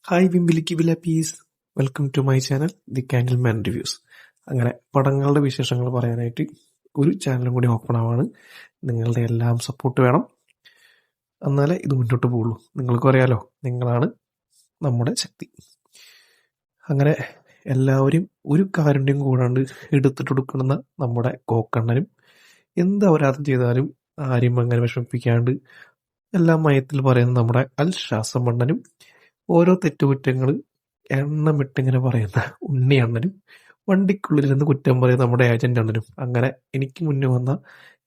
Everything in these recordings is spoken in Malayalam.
ഹായ് ബിംബിലിക്ക് ബില പീസ്. Welcome to my channel the candle man reviews. അങ്ങനെ പടങ്ങളുടെ വിശേഷങ്ങൾ പറയാനായിട്ട് ഒരു ചാനലും കൂടി ഓപ്പൺ ആവാണ്. നിങ്ങളുടെ എല്ലാം സപ്പോർട്ട് വേണം, എന്നാലേ ഇത് മുന്നോട്ട് പോകുള്ളൂ. നിങ്ങൾക്കും അറിയാലോ, നിങ്ങളാണ് നമ്മുടെ ശക്തി. അങ്ങനെ എല്ലാവരും ഒരു കാരുണ്യം കൂടാണ്ട് എടുത്തിട്ടെടുക്കുന്ന നമ്മുടെ കോക്കണ്ണനും, എന്ത് അപരാധം ചെയ്താലും ആരും അങ്ങനെ വിഷമിപ്പിക്കാണ്ട് എല്ലാം മയത്തിൽ പറയുന്ന നമ്മുടെ ശ്വാസമണ്ണനും, ഓരോ തെറ്റുകുറ്റങ്ങൾ എണ്ണമിട്ടിങ്ങനെ പറയുന്ന ഉണ്ണിയണ്ണനും, വണ്ടിക്കുള്ളിൽ നിന്ന് കുറ്റം പറയുന്ന നമ്മുടെ ഏജന്റ് അണ്ണനും, അങ്ങനെ എനിക്ക് മുന്നേ വന്ന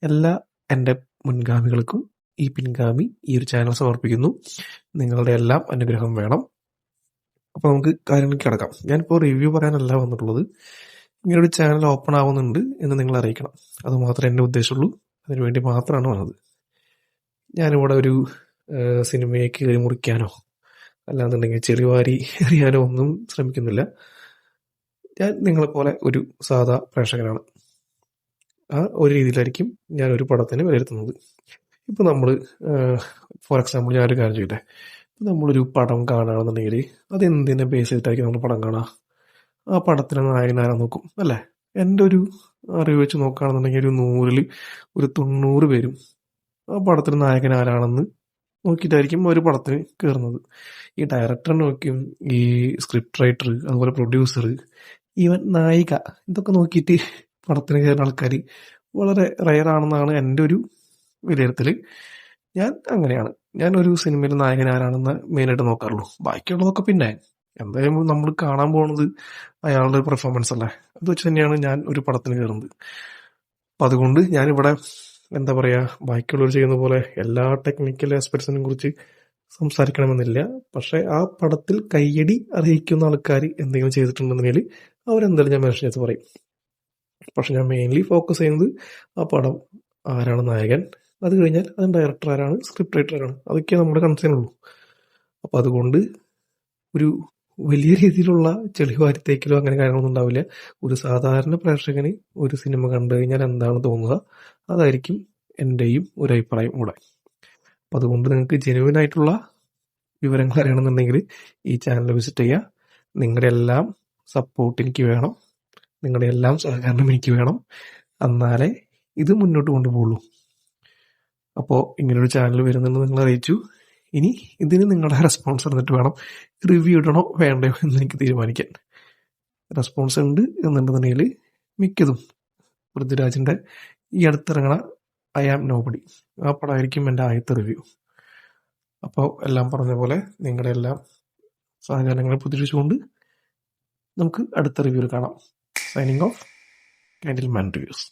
എല്ലാ എൻ്റെ മുൻഗാമികൾക്കും ഈ പിൻഗാമി ഈ ഒരു ചാനൽ സമർപ്പിക്കുന്നു. നിങ്ങളുടെ എല്ലാം അനുഗ്രഹം വേണം. അപ്പോൾ നമുക്ക് കാര്യങ്ങൾക്ക് കിടക്കാം. ഞാനിപ്പോൾ റിവ്യൂ പറയാനല്ല വന്നിട്ടുള്ളത്. ഇങ്ങനൊരു ചാനൽ ഓപ്പൺ ആവുന്നുണ്ട് എന്ന് നിങ്ങൾ അറിയിക്കണം. അത് മാത്രമേ എൻ്റെ ഉദ്ദേശമുള്ളൂ. അതിനുവേണ്ടി മാത്രമാണ് വന്നത്. ഞാനിവിടെ ഒരു സിനിമയെ കീറി മുറിക്കാനോ അല്ലാന്നുണ്ടെങ്കിൽ ചെറിവാരി എറിയാനോ ഒന്നും ശ്രമിക്കുന്നില്ല. ഞാൻ നിങ്ങളെപ്പോലെ ഒരു സാധാ പ്രേക്ഷകനാണ്. ആ ഒരു രീതിയിലായിരിക്കും ഞാൻ ഒരു പടത്തിന് വിലയിരുത്തുന്നത്. ഇപ്പം നമ്മൾ ഫോർ എക്സാമ്പിൾ ഞാനൊരു കാര്യം ചെയ്യട്ടെ. നമ്മളൊരു പടം കാണുകയാണെന്നുണ്ടെങ്കിൽ അതെന്തിനെ ബേസ് ചെയ്തിട്ടായിരിക്കും നമ്മൾ പടം കാണുക? ആ പടത്തിലെ നായകനാരാ നോക്കും, അല്ലേ? എൻ്റെ ഒരു അറിവ് വെച്ച് നോക്കുകയാണെന്നുണ്ടെങ്കിൽ ഒരു 100-ൽ ഒരു 90 പേരും ആ പടത്തിലെ നായകൻ ആരാണെന്ന് നോക്കിയിട്ടായിരിക്കും ഒരു പടത്തിന് കയറുന്നത്. ഈ ഡയറക്ടറെ നോക്കിയും ഈ സ്ക്രിപ്റ്റ് റൈറ്റർ, അതുപോലെ പ്രൊഡ്യൂസർ, ഈവൻ നായിക, ഇതൊക്കെ നോക്കിയിട്ട് പടത്തിന് കയറുന്ന ആൾക്കാർ വളരെ റയറാണെന്നാണ് എൻ്റെ ഒരു വിലയിരുത്തൽ. ഞാൻ അങ്ങനെയാണ്. ഞാൻ ഒരു സിനിമയിൽ നായകൻ ആരാണെന്ന് മെയിനായിട്ട് നോക്കാറുള്ളൂ. ബാക്കിയുള്ളതൊക്കെ പിന്നെ എന്തായാലും നമ്മൾ കാണാൻ പോകുന്നത് അയാളുടെ പെർഫോമൻസ് അല്ലേ, അത് വെച്ച് തന്നെയാണ് ഞാൻ ഒരു പടത്തിന് കയറുന്നത്. അപ്പം അതുകൊണ്ട് ഞാനിവിടെ എന്താ പറയുക, ബാക്കിയുള്ളവർ ചെയ്യുന്ന പോലെ എല്ലാ ടെക്നിക്കൽ ആസ്പെക്ട്സിനെ കുറിച്ച് സംസാരിക്കണമെന്നില്ല. പക്ഷെ ആ പടത്തിൽ കയ്യടി അറിയിക്കുന്ന ആൾക്കാർ എന്തെങ്കിലും ചെയ്തിട്ടുണ്ടെന്നുണ്ടെങ്കിൽ അവരെന്തായാലും ഞാൻ മെൻഷൻ ചെയ്ത് പറയും. പക്ഷെ ഞാൻ മെയിൻലി ഫോക്കസ് ചെയ്യുന്നത് ആ പടം ആരാണ് നായകൻ, അത് കഴിഞ്ഞാൽ അതിന് ഡയറക്ടർ ആരാണ്, സ്ക്രിപ്റ്റ് റൈറ്റർ ആരാണ്, അതൊക്കെ നമ്മുടെ കൺസേൺ ഉള്ളൂ. അപ്പം അതുകൊണ്ട് ഒരു വലിയ രീതിയിലുള്ള ചെളിവാരിത്തേക്കലോ അങ്ങനെ കാര്യങ്ങളൊന്നും ഉണ്ടാവില്ല. ഒരു സാധാരണ പ്രേക്ഷകന് ഒരു സിനിമ കണ്ടു കഴിഞ്ഞാൽ എന്താണ് തോന്നുക, അതായിരിക്കും എൻ്റെയും ഒരു അഭിപ്രായം കൂടെ. അപ്പം അതുകൊണ്ട് നിങ്ങൾക്ക് ജെനുവിൻ ആയിട്ടുള്ള വിവരങ്ങൾ അറിയണമെന്നുണ്ടെങ്കിൽ ഈ ചാനൽ വിസിറ്റ് ചെയ്യുക. നിങ്ങളുടെ എല്ലാം സപ്പോർട്ട് എനിക്ക് വേണം, നിങ്ങളുടെ എല്ലാം സഹകരണം എനിക്ക് വേണം, എന്നാലേ ഇത് മുന്നോട്ട് കൊണ്ടുപോകുള്ളൂ. അപ്പോൾ ഇങ്ങനൊരു ചാനൽ വരുന്നുണ്ട് നിങ്ങൾ അറിയിച്ചു. ഇനി ഇതിന് നിങ്ങളുടെ റെസ്പോൺസ് എന്നിട്ട് വേണം റിവ്യൂ ഇടണോ വേണ്ടയോ എന്ന് എനിക്ക് തീരുമാനിക്കാൻ. റെസ്പോൺസ് ഉണ്ട് എന്നുണ്ടെന്നുണ്ടെങ്കിൽ മിക്കതും പൃഥ്വിരാജിൻ്റെ ഈ അടുത്തിറങ്ങണ ഐ ആം നോബഡി, ആ പടമായിരിക്കും എൻ്റെ ആദ്യത്തെ റിവ്യൂ. അപ്പോൾ എല്ലാം പറഞ്ഞ പോലെ നിങ്ങളുടെ എല്ലാം സഹകരണങ്ങളെ പ്രതീക്ഷിച്ചുകൊണ്ട് നമുക്ക് അടുത്ത റിവ്യൂവിൽ കാണാം. Signing off, candle man reviews.